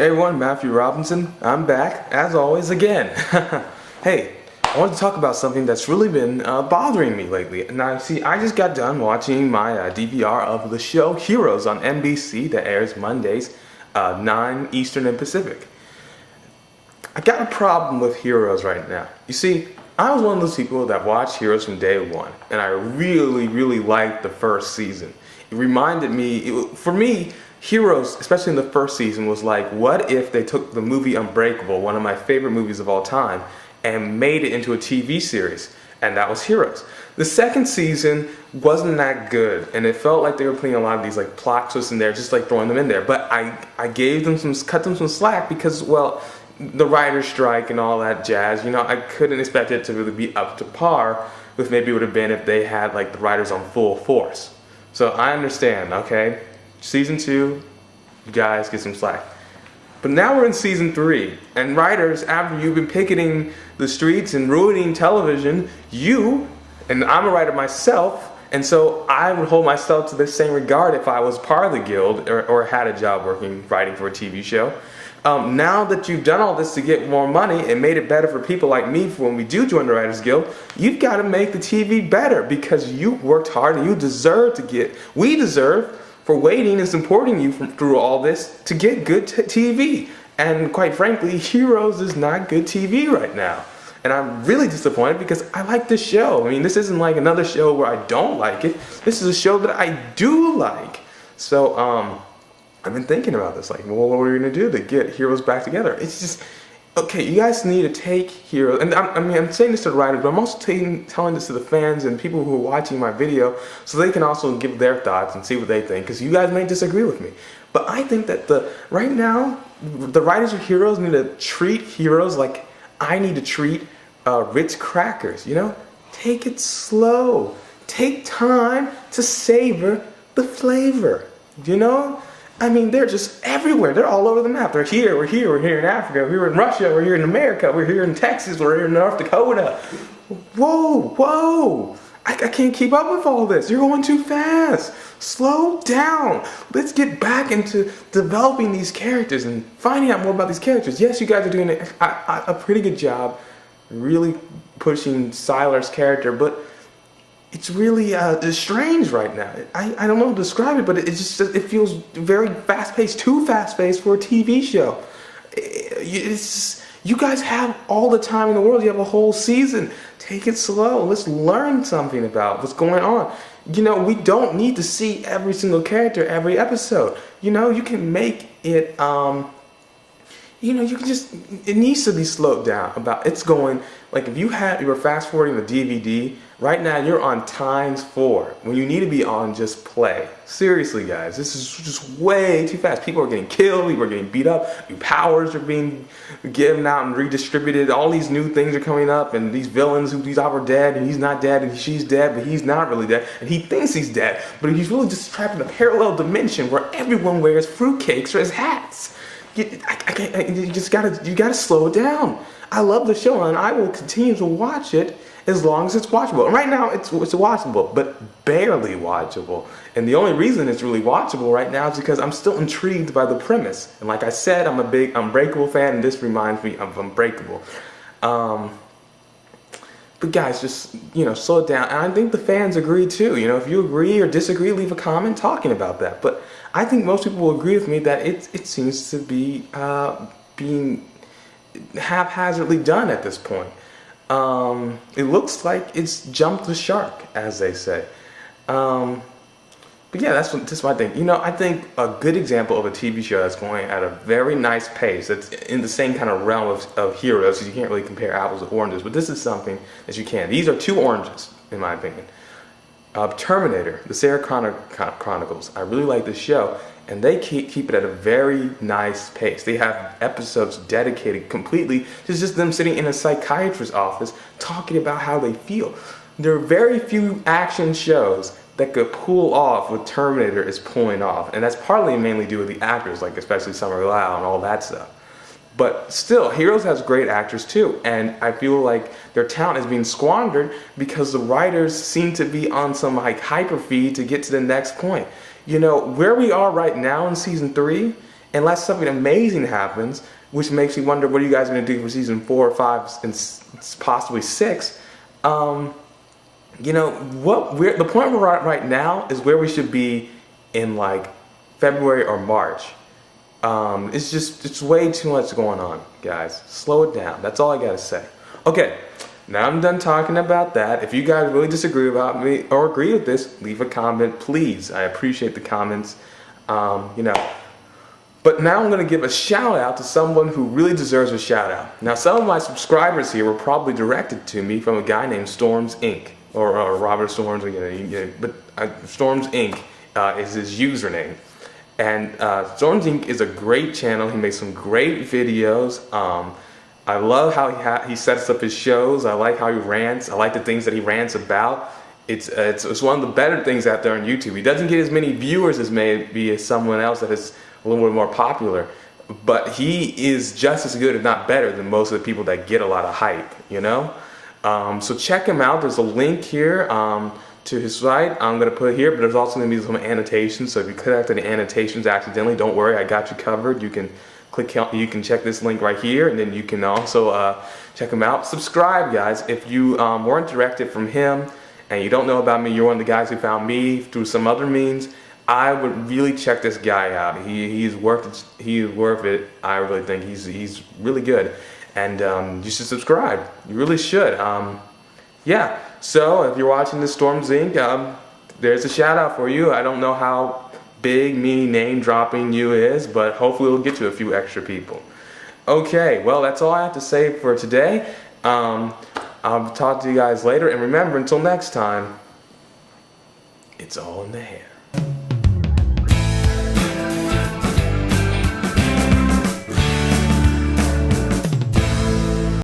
Hey everyone, Matthew Robinson. I'm back, as always, again. Hey, I wanted to talk about something that's really been bothering me lately. Now, see, I just got done watching my DVR of the show Heroes on NBC that airs Mondays, 9 Eastern and Pacific. I got a problem with Heroes right now. You see, I was one of those people that watched Heroes from day one, and I really liked the first season. It reminded me, for me, Heroes, especially in the first season, was like, what if they took the movie Unbreakable, one of my favorite movies of all time, and made it into a TV series, and that was Heroes. The second season wasn't that good, and it felt like they were putting a lot of these like plot twists in there, just like throwing them in there. But I gave them cut them some slack because, well, the writer's strike and all that jazz, you know, I couldn't expect it to really be up to par with maybe it would have been if they had like the writers on full force. So I understand, okay? Season 2, you guys get some slack. But now we're in season 3, and writers, after you've been picketing the streets and ruining television, and I'm a writer myself, and so I would hold myself to the same regard if I was part of the guild or had a job writing for a TV show. Now that you've done all this to get more money and made it better for people like me for when we do join the Writers Guild, you've got to make the TV better because you worked hard and you deserve to we deserve for waiting and supporting you through all this to get good TV. And quite frankly, Heroes is not good TV right now. And I'm really disappointed because I like this show. I mean, this isn't like another show where I don't like it. This is a show that I do like. So, I've been thinking about this, like, well, what are we going to do to get Heroes back together? It's just, okay, you guys need to take Heroes, and I'm saying this to the writers, but I'm also telling this to the fans and people who are watching my video so they can also give their thoughts and see what they think, because you guys may disagree with me. But I think that right now, the writers of Heroes need to treat Heroes like I need to treat Ritz crackers, you know? Take it slow. Take time to savor the flavor, you know? I mean, they're just everywhere. They're all over the map. They're here, we're here in Africa, we're here in Russia, we're here in America, we're here in Texas, we're here in North Dakota. Whoa. I can't keep up with all this. You're going too fast. Slow down. Let's get back into developing these characters and finding out more about these characters. Yes, you guys are doing a pretty good job really pushing Sylar's character, but it's really it's strange right now. I don't know how to describe it, but it feels very fast-paced, too fast-paced for a TV show. You guys have all the time in the world. You have a whole season. Take it slow. Let's learn something about what's going on. You know, we don't need to see every single character every episode. You know, you can make it, you know, it needs to be slowed down about, it's going, like if you were fast forwarding the DVD, right now you're on ×4 when you need to be on just play. Seriously guys, this is just way too fast. People are getting killed, people are getting beat up, new powers are being given out and redistributed, all these new things are coming up, and these villains who are dead, and he's not dead, and she's dead, but he's not really dead, and he thinks he's dead, but he's really just trapped in a parallel dimension where everyone wears fruitcakes as hats. You gotta slow it down. I love the show and I will continue to watch it as long as it's watchable. And right now it's watchable, but barely watchable. And the only reason it's really watchable right now is because I'm still intrigued by the premise. And like I said, I'm a big Unbreakable fan, and this reminds me of Unbreakable. But guys, just, you know, slow it down. And I think the fans agree too. You know, if you agree or disagree, leave a comment talking about that. But I think most people will agree with me that it seems to be being haphazardly done at this point. It looks like it's jumped the shark, as they say. But yeah, that's what I think. You know, I think a good example of a TV show that's going at a very nice pace, that's in the same kind of realm of Heroes, because you can't really compare apples to oranges, but this is something that you can. These are two oranges, in my opinion. Terminator, the Sarah Chronicles. I really like this show, and they keep it at a very nice pace. They have episodes dedicated completely to just them sitting in a psychiatrist's office talking about how they feel. There are very few action shows that could pull off what Terminator is pulling off, and that's partly mainly due to the actors, like especially Summer Lau and all that stuff. But still, Heroes has great actors too, and I feel like their talent is being squandered because the writers seem to be on some like hyper feed to get to the next point. You know, where we are right now in season 3 unless something amazing happens, which makes me wonder what are you guys going to do for season 4 or 5 and possibly 6. You know, the point we're at right now is where we should be in like February or March. It's way too much going on, guys. Slow it down. That's all I gotta say. Okay, now I'm done talking about that. If you guys really disagree about me or agree with this, leave a comment, please. I appreciate the comments. You know. But now I'm going to give a shout out to someone who really deserves a shout out. Now, some of my subscribers here were probably directed to me from a guy named Storms Inc. or Robert Storms, but Storms Inc. Is his username. And Storms Inc. is a great channel. He makes some great videos. I love how he sets up his shows. I like how he rants. I like the things that he rants about. It's one of the better things out there on YouTube. He doesn't get as many viewers as maybe as someone else that is a little bit more popular, but he is just as good, if not better, than most of the people that get a lot of hype, you know? So check him out. There's a link here to his site. I'm going to put it here, but there's also going to be some annotations. So if you click to the annotations accidentally, don't worry, I got you covered. You can check this link right here, and then you can also check him out. Subscribe, guys. If you weren't directed from him and you don't know about me, you're one of the guys who found me through some other means, I would really check this guy out. He's worth it. He is worth it. I really think he's really good, and you should subscribe. You really should. Yeah. So if you're watching this Storms Inc., there's a shout out for you. I don't know how big me name dropping you is, but hopefully it'll get you a few extra people. Okay. Well, that's all I have to say for today. I'll talk to you guys later, and remember, until next time, it's all in the hair.